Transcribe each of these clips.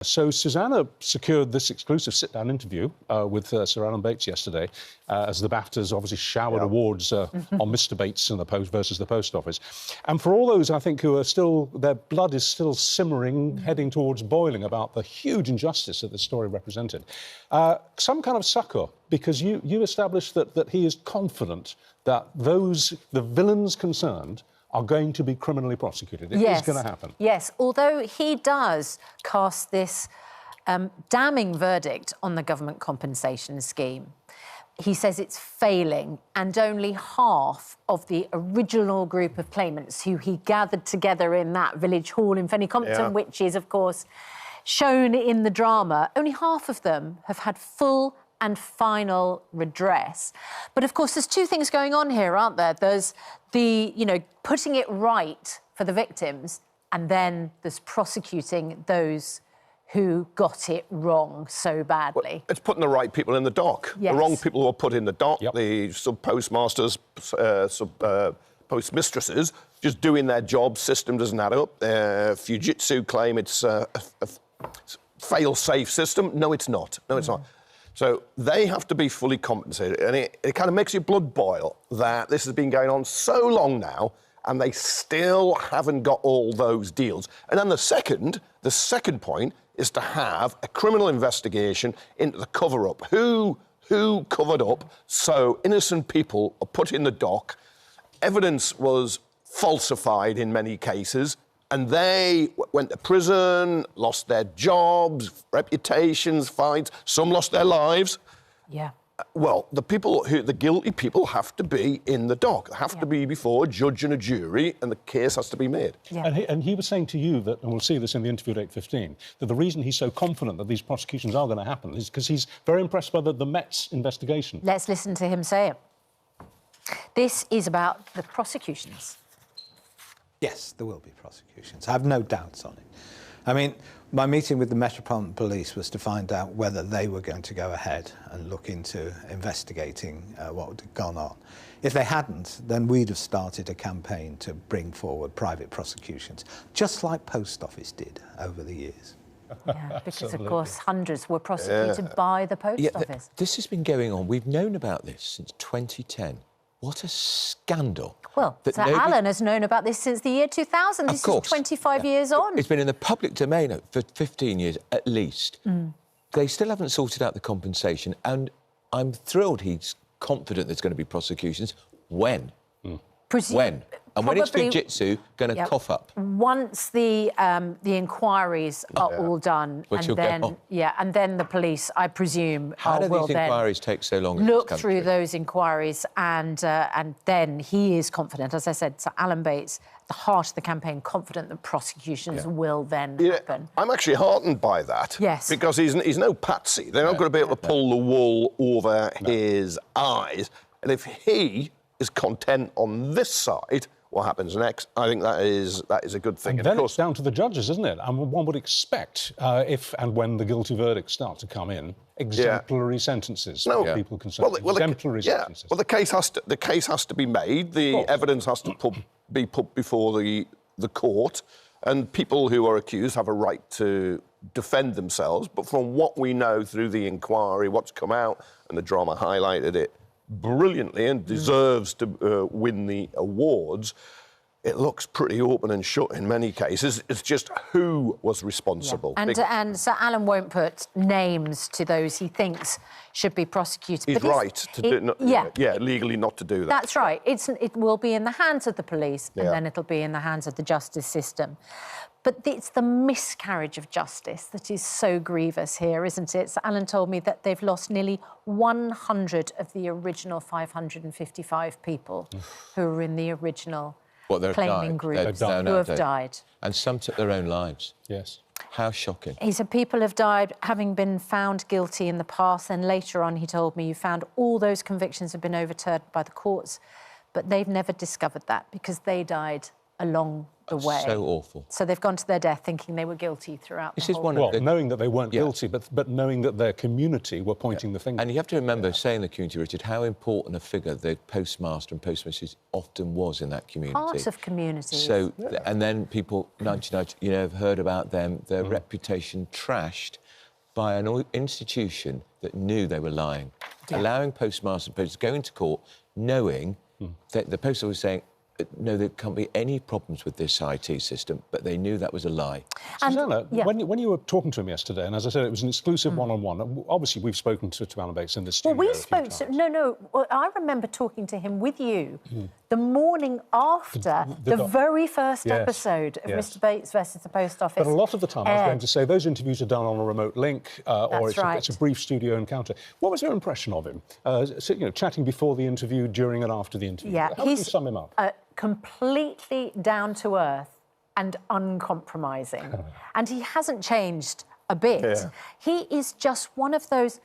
So Susanna secured this exclusive sit-down interview with Sir Alan Bates yesterday, as the BAFTAs obviously showered awards on Mr. Bates and the Post versus the Post Office. And for all those, I think, who are still, their blood is still simmering, heading towards boiling about the huge injustice that this story represented, some kind of succour, because you established that he is confident that the villains concerned are going to be criminally prosecuted. It is going to happen. Yes, although he does cast this damning verdict on the government compensation scheme. He says it's failing, and only half of the original group of claimants who he gathered together in that village hall in Fenny Compton, which is, of course, shown in the drama, only half of them have had full and final redress. But, of course, there's two things going on here, aren't there? There's the, putting it right for the victims, and then there's prosecuting those who got it wrong so badly. Well, it's putting the right people in the dock. Yes. The wrong people were put in the dock, the sub-postmasters, postmistresses, just doing their job, system doesn't add up. Fujitsu claim it's a fail-safe system. No, it's not. No, it's not. So they have to be fully compensated. And it kind of makes your blood boil that this has been going on so long now and they still haven't got all those deals. And then the second point is to have a criminal investigation into the cover-up. Who covered up so innocent people are put in the dock, evidence was falsified in many cases, and they went to prison, lost their jobs, reputations, fines. Some lost their lives. Yeah. Well, the guilty people have to be in the dock. They have to be before a judge and a jury, and the case has to be made. Yeah. And he was saying to you that, and we'll see this in the interview at 8:15, that the reason he's so confident that these prosecutions are going to happen is because he's very impressed by the Met's investigation. Let's listen to him say it. This is about the prosecutions. Yes, there will be prosecutions. I have no doubts on it. I mean, my meeting with the Metropolitan Police was to find out whether they were going to go ahead and look into investigating what had gone on. If they hadn't, then we'd have started a campaign to bring forward private prosecutions, just like Post Office did over the years. Yeah, because, of course, hundreds were prosecuted by the Post Office. This has been going on. We've known about this since 2010. What a scandal. Well, Sir Alan has known about this since the year 2000. This is 25 years on. It's been in the public domain for 15 years at least. They still haven't sorted out the compensation, and I'm thrilled he's confident there's going to be prosecutions. When? When? And when is Fujitsu going to cough up? Once the inquiries are all done, and then the police, I presume, How do these inquiries take so long? Look through those inquiries, and then he is confident, as I said, Sir Alan Bates, at the heart of the campaign, confident that prosecutions will then happen. I'm actually heartened by that. Yes. Because he's no patsy. They're not going to be able to pull the wool over his eyes. And if he is content on this side, what happens next? I think that is a good thing. And then it's down to the judges, isn't it? And one would expect, if and when the guilty verdicts start to come in, exemplary sentences for people concerned. Exemplary sentences. Well, the case has to be made. The evidence has to be put before the court, and people who are accused have a right to defend themselves. But from what we know through the inquiry, what's come out, and the drama highlighted it brilliantly and deserves to win the awards, it looks pretty open and shut in many cases. It's just who was responsible. And Sir Alan won't put names to those he thinks should be prosecuted. He's right to legally not to do that. That's right. It will be in the hands of the police, and then it'll be in the hands of the justice system. But it's the miscarriage of justice that is so grievous here, isn't it? So Alan told me that they've lost nearly 100 of the original 555 people who were in the original claiming group who have died. And some took their own lives. Yes. How shocking. He said people have died having been found guilty in the past, and later on he told me you found all those convictions have been overturned by the courts, but they've never discovered that because they died a long the way. So awful. So they've gone to their death thinking they were guilty throughout This the is whole one thing. of Well, knowing that they weren't Yeah. guilty, but knowing that their community were pointing the finger. And you have to remember, saying the community, Richard, how important a figure the postmaster and postmistress often was in that community. Part of communities. So, and then people, nudge, you know, have heard about them, their reputation trashed by an institution that knew they were lying. Allowing postmasters and posters to go into court knowing that the poster was saying, no, there can't be any problems with this IT system, but they knew that was a lie. Susanna, when you were talking to him yesterday, and as I said, it was an exclusive one-on-one, obviously we've spoken to Alan Bates in the studio. Well, we spoke to... No, well, I remember talking to him with you the morning after the very first episode of Mr Bates versus the Post Office. But a lot of the time I was going to say those interviews are done on a remote link or it's a brief studio encounter. What was your impression of him? Chatting before the interview, during and after the interview. Yeah, How would you sum him up? Completely down to earth and uncompromising. And he hasn't changed a bit. Yeah. He is just one of those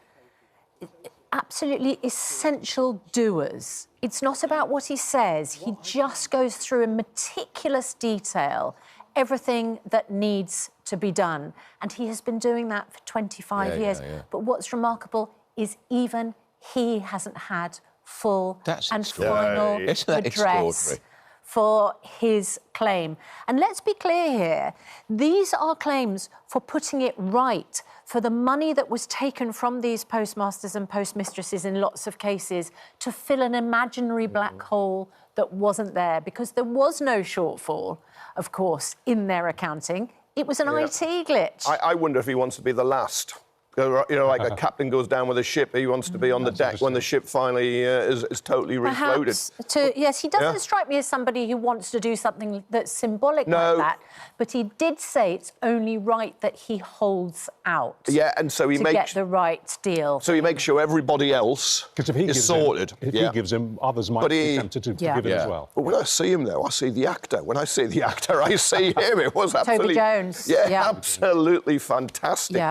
absolutely essential doers. It's not about what he says. He just goes through in meticulous detail everything that needs to be done. And he has been doing that for 25 years. But what's remarkable is even he hasn't had full and final redress for his claim. And let's be clear here, these are claims for putting it right, for the money that was taken from these postmasters and postmistresses in lots of cases to fill an imaginary black hole that wasn't there, because there was no shortfall, of course, in their accounting. It was an IT glitch. I wonder if he wants to be the last. You know, like a captain goes down with a ship, he wants to be on the deck when the ship finally is totally refloated. Yes, he doesn't strike me as somebody who wants to do something that's symbolic like that, but he did say it's only right that he holds out. Yeah, and so he to makes get the right deal. So he makes sure everybody else is sorted. If he gives him, others might be tempted to give him as well. But when I see him, though, I see the actor. When I see the actor, I see him. It was absolutely... Toby Jones. Yeah, absolutely fantastic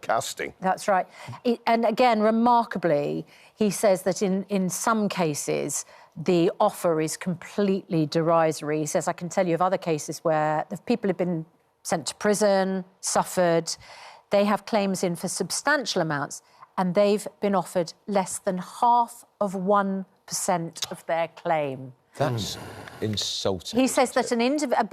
casting. That's right. And again, remarkably, he says that in some cases, the offer is completely derisory. He says, I can tell you of other cases where the people have been sent to prison, suffered, they have claims in for substantial amounts, and they've been offered less than 0.5% of their claim. That's insulting. He says that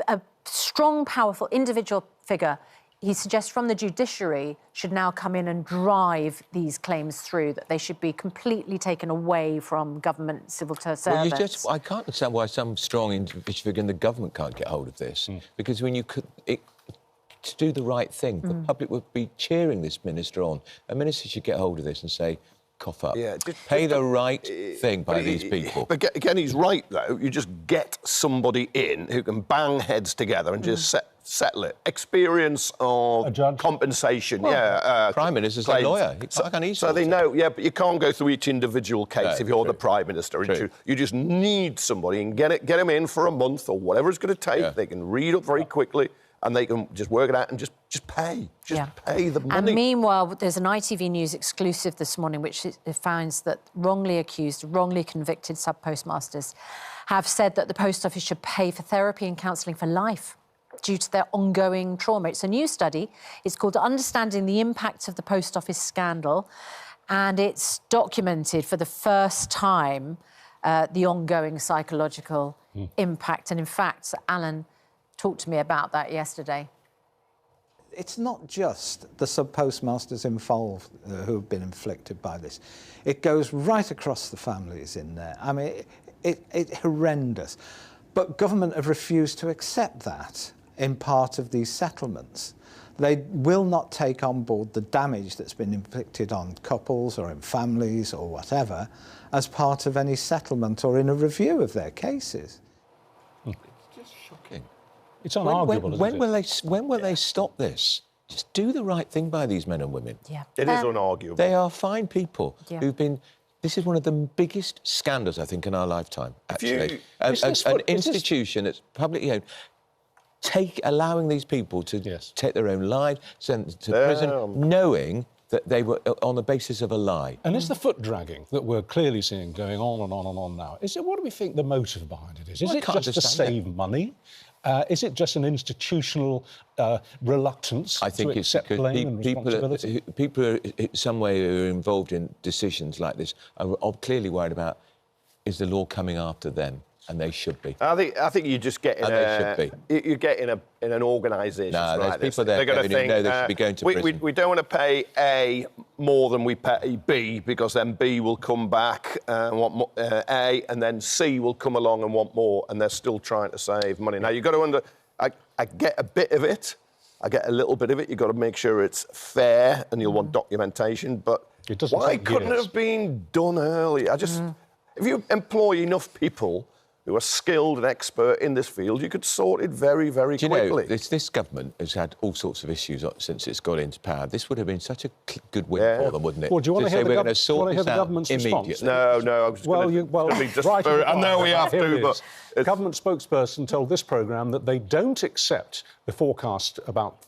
a strong, powerful individual figure, he suggests from the judiciary, should now come in and drive these claims through, that they should be completely taken away from government civil servants. Well, I can't understand why some strong individual figure in the government can't get hold of this. Because when you could... to do the right thing, the public would be cheering this minister on. A minister should get hold of this and say, cough up. Yeah, pay the right thing by these people. But again, he's right, though. You just get somebody in who can bang heads together and just settle it. Experience of compensation, Prime Minister's a lawyer. So they know, but you can't go through each individual case if you're the Prime Minister. You just need somebody and get them in for a month or whatever it's going to take. They can read up very quickly and they can just work it out and just pay. Pay the money. And meanwhile, there's an ITV News exclusive this morning which finds that wrongly accused, wrongly convicted sub-postmasters have said that the Post Office should pay for therapy and counselling for life due to their ongoing trauma. It's a new study. It's called Understanding the Impact of the Post Office Scandal, and it's documented for the first time the ongoing psychological impact. And in fact, Alan talked to me about that yesterday. It's not just the sub-postmasters involved who have been inflicted by this. It goes right across the families in there. I mean, it's horrendous. But government have refused to accept that in part of these settlements. They will not take on board the damage that's been inflicted on couples or in families or whatever as part of any settlement or in a review of their cases. It's just shocking. It's unarguable, when will they stop this? Just do the right thing by these men and women. Yeah. It is unarguable. They are fine people who've been... This is one of the biggest scandals, I think, in our lifetime, actually. An institution that's publicly owned, allowing these people to take their own lives, sent to prison, knowing that they were on the basis of a lie. And is the foot dragging that we're clearly seeing going on and on and on now, what do we think the motive behind it is? Is it just to save money? Is it just an institutional reluctance I think to it's accept because blame and responsibility? people are, in some way, who are involved in decisions like this are clearly worried about, is the law coming after them? And they should be. I think you just get in you get in an organisation. No, like there's people there going to think know they should be going to prison. We don't want to pay A more than we pay B, because then B will come back and want A, and then C will come along and want more, and they're still trying to save money. Now, you've got to I get a bit of it. I get a little bit of it. You've got to make sure it's fair, and you'll want documentation. But why couldn't it have been done early? If you employ enough people who are skilled and expert in this field, you could sort it very, very quickly. This government has had all sorts of issues since it's got into power. This would have been such a good win for them, wouldn't it? Well, do you want to hear the government's response? No, I was I know we have to, but... The government spokesperson told this programme that they don't accept the forecast about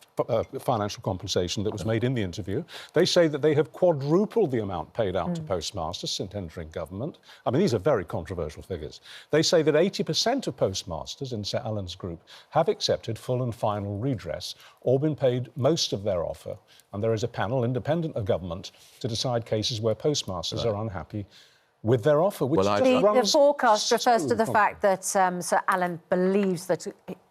financial compensation that was made in the interview. They say that they have quadrupled the amount paid out to postmasters since entering government. I mean, these are very controversial figures. They say that 80% of postmasters in Sir Alan's group have accepted full and final redress or been paid most of their offer. And there is a panel independent of government to decide cases where postmasters are unhappy with their offer. Which the forecast refers to the fact that Sir Alan believes that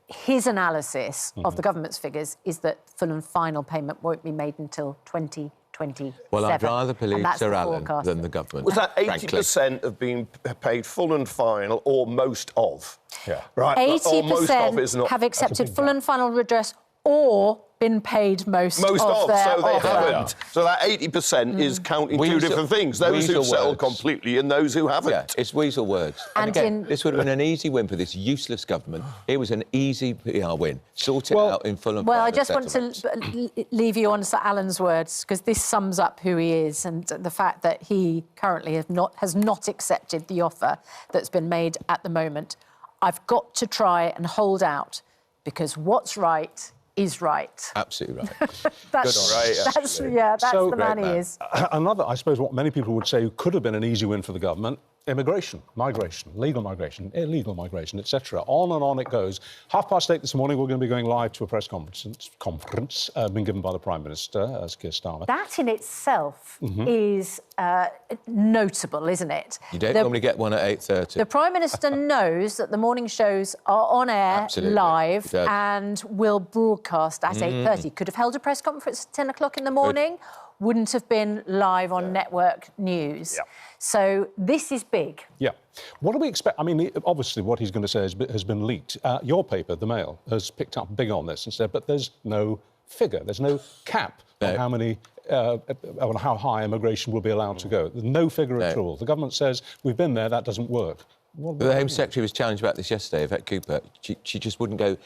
his analysis of the government's figures is that full and final payment won't be made until 2027. Well, I'd rather believe Sir Alan than the government. Was that 80% of being paid full and final, or most of? Yeah. Right. 80% have accepted full and final redress or been paid most of their so they offer. haven't. So that 80% is counting two different things. Those who settle completely and those who haven't. Yeah, it's weasel words. And again, this would have been an easy win for this useless government. It was an easy PR win. Sort it out in full and final. Well, I just want to leave you on Sir Alan's words, because this sums up who he is, and the fact that he currently has not accepted the offer that's been made at the moment. I've got to try and hold out, because what's right is right. Absolutely right. That's the man he is. Another, I suppose, what many people would say could have been an easy win for the government: immigration, migration, legal migration, illegal migration, etc. On and on it goes. 8:30 this morning, we're going to be going live to a press conference been given by the Prime Minister, as Keir Starmer. That in itself is notable, isn't it? You don't normally get one at 8:30. The Prime Minister knows that the morning shows are on air live and will broadcast at 8:30. Could have held a press conference at 10 o'clock in the morning. Wouldn't have been live on network news. Yeah. So this is big. Yeah. What do we expect? I mean, obviously what he's going to say has been leaked. Your paper, The Mail, has picked up big on this and said, but there's no figure, there's no cap on how many, on how high immigration will be allowed to go. There's no figure at all. The government says, we've been there, that doesn't work. The Home Secretary was challenged about this yesterday, Yvette Cooper. She just wouldn't go,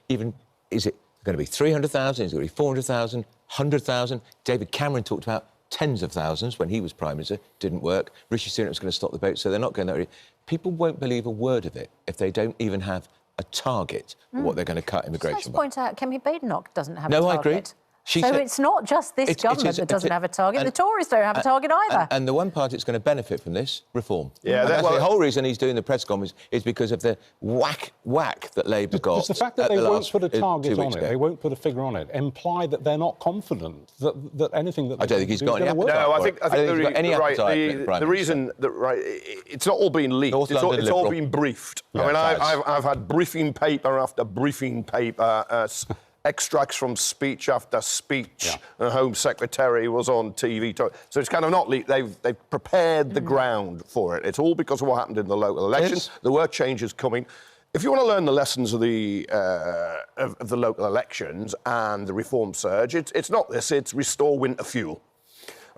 even, is it going to be 300,000, is it going to be 400,000, 100,000? David Cameron talked about tens of thousands when he was Prime Minister. Didn't work. Rishi Sunak was going to stop the boat, so they're not going that way. People won't believe a word of it if they don't even have a target for what they're going to cut immigration by. Let's point out, Kemi Badenoch doesn't have a target. No, I agree. So it's not just this government that doesn't have a target. The Tories don't have a target either. And the one party that's going to benefit from this, reform. Yeah, that's the whole reason he's doing the press conference is because of the whack that Labour got. It's the fact that they won't put a target on it, they won't put a figure on it, imply that they're not confident that anything that I don't think he's got any appetite. No, I think the reason that it's not all been leaked. It's all been briefed. I mean, I've had briefing paper after briefing paper. Extracts from speech after speech. The Home Secretary was on TV. So it's kind of not leaked. They've prepared the ground for it. It's all because of what happened in the local elections. There were changes coming. If you want to learn the lessons of the local elections and the reform surge, it's not this. It's restore winter fuel.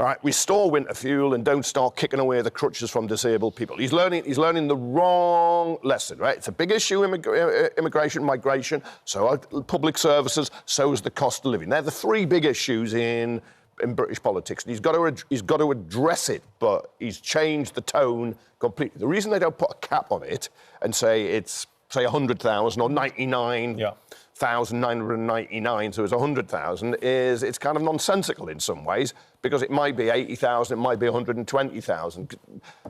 All right, restore winter fuel and don't start kicking away the crutches from disabled people. He's learning the wrong lesson, right? It's a big issue, immigration, migration, so are public services, so is the cost of living. They're the three big issues in British politics. And he's got to address it, but he's changed the tone completely. The reason they don't put a cap on it and say it's, say, 100,000 or 99,999, so it's 100,000, is it's kind of nonsensical in some ways, because it might be 80,000, it might be 120,000.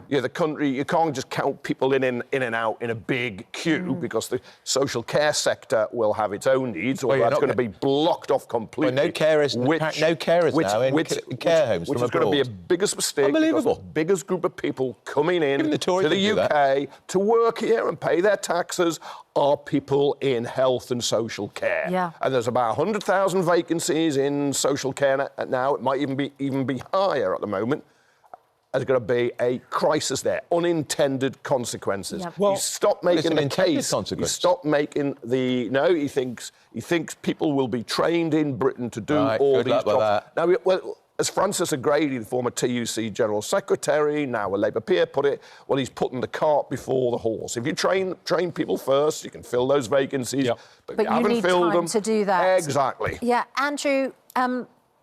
The country, you can't just count people in and out in a big queue because the social care sector will have its own needs, or that's going to be blocked off completely. Well, no carers now in care homes which from is going to be a biggest mistake. Unbelievable. The biggest group of people coming in Even the Tories to the can do UK to work here and pay their taxes are people in health and social care. Yeah. And there's about 100,000 vacancies in social care now. It might even be higher at the moment. There's going to be a crisis there, unintended consequences. Yep. Well, you stop making the case. You consequence. stop making the no. He thinks people will be trained in Britain to do all these jobs. Now, well, as Francis O'Grady, the former TUC General Secretary, now a Labour peer, put it, well, he's putting the cart before the horse. If you train people first, you can fill those vacancies. Yep. But you haven't need filled time them. to do that. Exactly. Yeah, Andrew,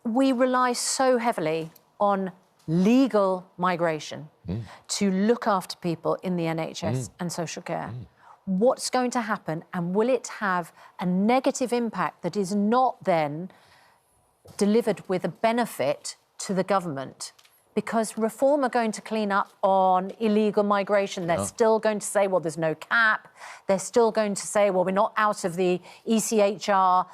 we rely so heavily on legal migration to look after people in the NHS and social care. What's going to happen, and will it have a negative impact that is not then delivered with a benefit to the government? Because Reform are going to clean up on illegal migration. They're still going to say, well, there's no cap. They're still going to say, well, we're not out of the ECHR.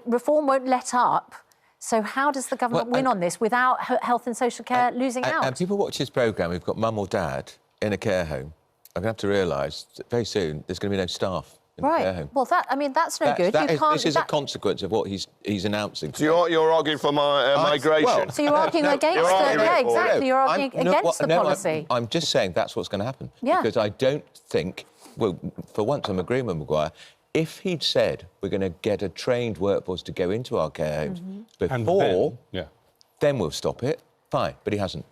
Reform won't let up. So how does the government win on this without health and social care losing out? And people watch this programme, we've got mum or dad in a care home. I'm going to have to realise that very soon there's going to be no staff in the care home. Well, that's no good. This is a consequence of what he's announcing. So you're arguing for migration? Well, so you're arguing against You're arguing against the policy. I'm just saying that's what's going to happen. Yeah. Because I don't think, well, for once I'm agreeing with Maguire, if he'd said we're going to get a trained workforce to go into our care homes before, then we'll stop it, fine. But he hasn't.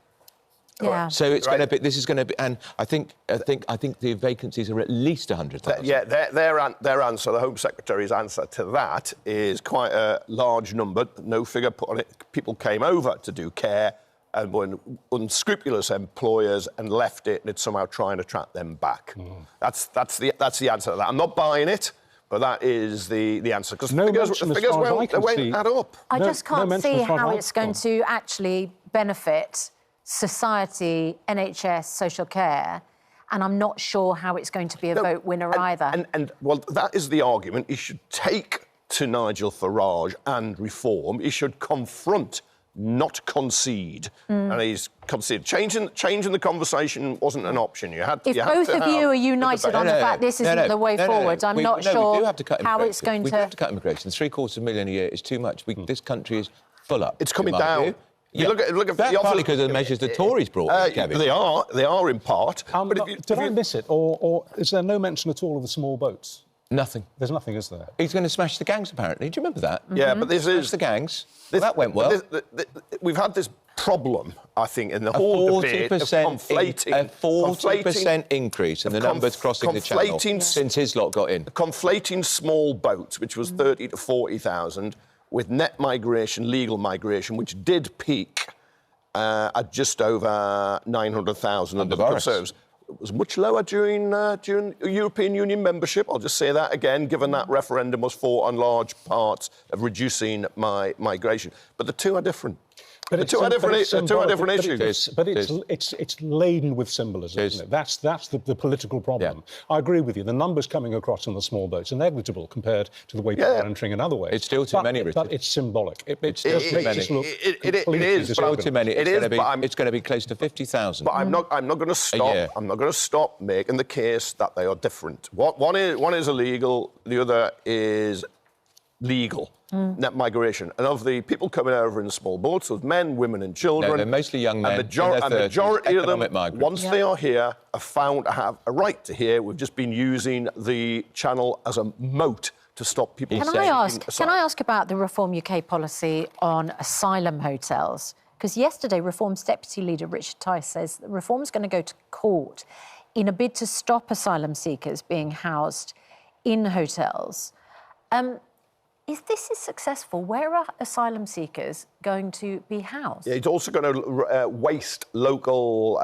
Yeah. So it's going to be. This is going to be, and I think the vacancies are at least 100,000. Yeah, their answer, the Home Secretary's answer to that is quite a large number. No figure put on it. People came over to do care and were unscrupulous employers and left it, and it's somehow trying to track them back. That's the answer to that. I'm not buying it. But that is the answer, because the figures won't add up. I just can't see how it's going to actually benefit society, NHS, social care, and I'm not sure how it's going to be a vote winner either. And well, that is the argument. He should take to Nigel Farage and Reform. He should confront, not concede. And he's conceded. Changing the conversation wasn't an option. If both of you are united on the fact this isn't the way forward, I'm not sure we do have to cut how it's going to... We do have to cut immigration. 750,000 a year is too much. This country is full up. It's coming down. Look at that's partly because of the measures the Tories brought. They are in part. Did I miss it, or is there no mention at all of the small boats? Nothing. There's nothing, is there? He's going to smash the gangs, apparently. Do you remember that? Yeah, but this is... Smash the gangs. That went well. We've had this problem, I think, in the whole debate of conflating... A 40% increase in the numbers crossing the channel since his lot got in. Conflating small boats, which was 30 to 40,000, with net migration, legal migration, which did peak at just over 900,000 under the Conservatives. It was much lower during European Union membership. I'll just say that again, given that referendum was fought on large parts of reducing migration. But the two are different. But the two are different issues. But it's laden with symbolism, isn't it? That's the political problem. Yeah. I agree with you. The numbers coming across on the small boats are negligible compared to the way people are entering another way. It's still too many, Richard. But it's symbolic. It's still too many. It is. Still too many. It's going to be close to 50,000. But I'm not going to stop. I'm not going to stop making the case that they are different. One is illegal. The other is legal. Net migration. And of the people coming over in small boats, of men, women and children... No, they're mostly young men, and the majority of them, migrants. once they are here, are found to have a right to here. We've just been using the channel as a moat to stop people... Can I ask about the Reform UK policy on asylum hotels? Because yesterday, Reform's Deputy Leader Richard Tice says that Reform's going to go to court in a bid to stop asylum seekers being housed in hotels. If this is successful, where are asylum seekers going to be housed? It's also going to waste local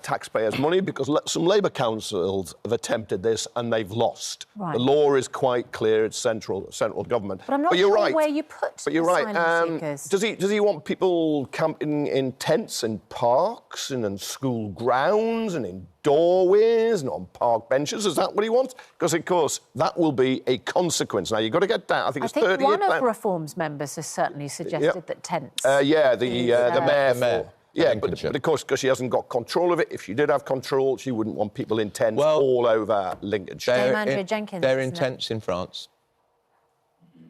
taxpayers' money because some Labour councils have attempted this and they've lost. Right. The law is quite clear; it's central government. But I'm not you're sure right. where you put But you're asylum right. seekers. Does he want people camping in tents in parks and in school grounds and in doorways and on park benches? Is that what he wants? Because, of course, that will be a consequence. Now, you've got to get down. I think one of Reform's members has certainly suggested that tents... the mayor. Mayor. Yeah, but of course, because she hasn't got control of it. If she did have control, she wouldn't want people in tents all over Lincolnshire. Dame Andrea Jenkins, They're in isn't it? tents in France.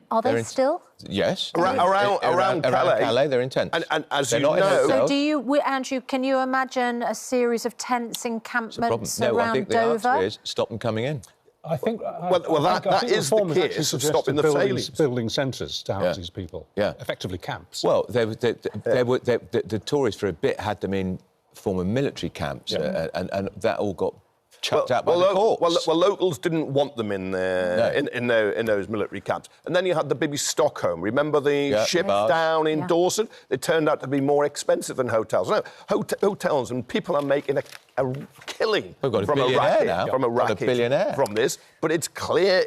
Are they still? Yes. Around Calais, they're in tents. And as They're you not in know... hotels. So Andrew, can you imagine a series of tents, encampments No, around I think the Dover? answer is stop them coming in. I think that is the Reform has actually case of suggested stopping the failings. building centres to house Yeah. these people. Yeah. Effectively camps. Well, the Tories for a bit had them in former military camps, and that all got chucked out by the courts. Well, locals didn't want them in there, in those military camps. And then you had the Baby Stockholm. Remember the ship down in Dorset? They turned out to be more expensive than hotels. No, hotels, and people are making a killing We've got a from a billionaire racket, now. from a Got a racket billionaire. from this. But it's clear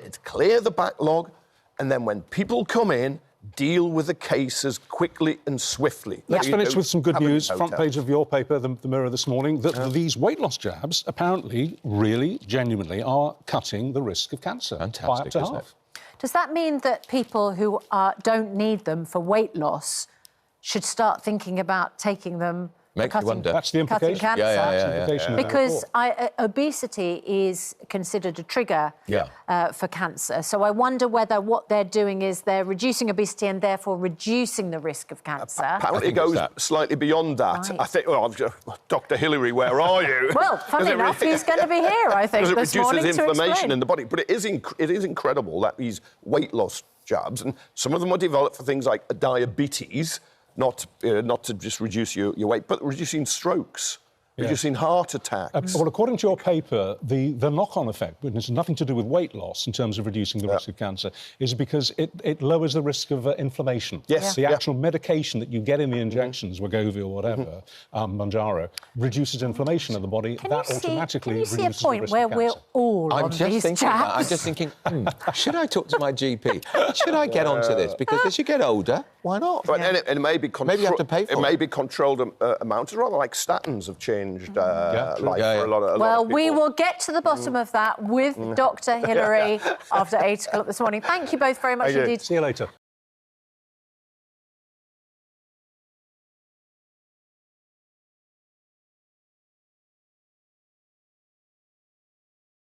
the backlog, and then when people come in, deal with the cases quickly and swiftly. Let's finish with some good news. Front Hotel. page of your paper, the Mirror, this morning, that these weight loss jabs apparently, really, genuinely are cutting the risk of cancer by up Fantastic, to isn't half. it? Does that mean that people who don't need them for weight loss should start thinking about taking them Makes for you wonder. That's the cutting implication. cancer? Yeah. That's the implication of the Because report. obesity is considered a trigger Yeah. for cancer. So I wonder whether what they're doing is they're reducing obesity and therefore reducing the risk of cancer. Apparently it think it's goes that. slightly beyond that. Right. I think, Dr. Hillary, where are you? Well, funny enough, he's going to be here, I think, Because it this morning reduces to inflammation explain. in the body. But it is incredible that these weight loss jabs, and some of them are developed for things like diabetes, not to just reduce your weight, but reducing strokes, reducing heart attacks. Well, according to your paper, the knock-on effect, which has nothing to do with weight loss in terms of reducing the risk of cancer, is because it lowers the risk of inflammation. Yes. The actual medication that you get in the injections, Wegovy or whatever, Mounjaro, reduces inflammation in the body. Can that you see, automatically can you see a reduces the point risk where of we're cancer. all I'm on just these thinking jabs? that. I'm just thinking, should I talk to my GP? Should I get onto this? Because as you get older, why not? But, and it may be Maybe you have to pay for it. May be controlled amounts, rather like statins have changed life for a lot of Well, people. we will get to the bottom of that with Dr. Hillary after 8 o'clock this morning. Thank you both very much Thank you. indeed. See you later.